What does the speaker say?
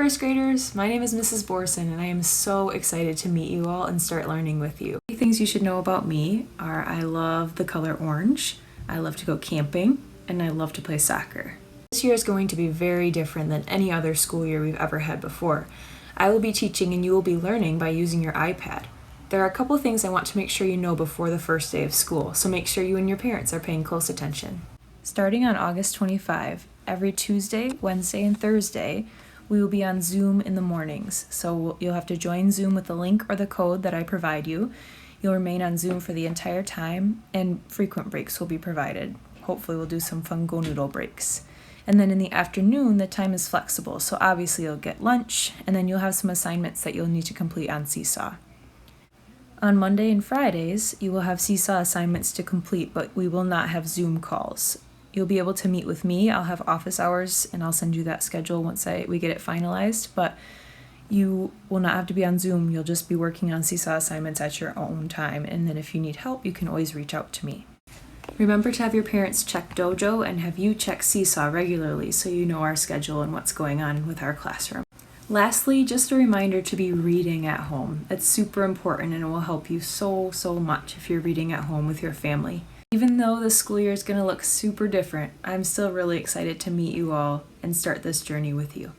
first graders, my name is Mrs. Boersen and I am so excited to meet you all and start learning with you. Things you should know about me are I love the color orange, I love to go camping, and I love to play soccer. This year is going to be very different than any other school year we've ever had before. I will be teaching and you will be learning by using your iPad. There are a couple things I want to make sure you know before the first day of school, so make sure you and your parents are paying close attention. Starting on August 25, every Tuesday, Wednesday, and Thursday, we will be on Zoom in the mornings. So you'll have to join Zoom with the link or the code that I provide you. You'll remain on Zoom for the entire time, and frequent breaks will be provided. Hopefully we'll do some fun Go Noodle breaks. And then in the afternoon, the time is flexible. So obviously you'll get lunch, and then you'll have some assignments that you'll need to complete on Seesaw. On Monday and Fridays, you will have Seesaw assignments to complete, but we will not have Zoom calls. You'll be able to meet with me. I'll have office hours, and I'll send you that schedule once we get it finalized, but you will not have to be on Zoom. You'll just be working on Seesaw assignments at your own time, and then if you need help, you can always reach out to me. Remember to have your parents check Dojo and have you check Seesaw regularly so you know our schedule and what's going on with our classroom. Lastly, just a reminder to be reading at home. It's super important and it will help you so much if you're reading at home with your family. Even though the school year is going to look super different, I'm still really excited to meet you all and start this journey with you.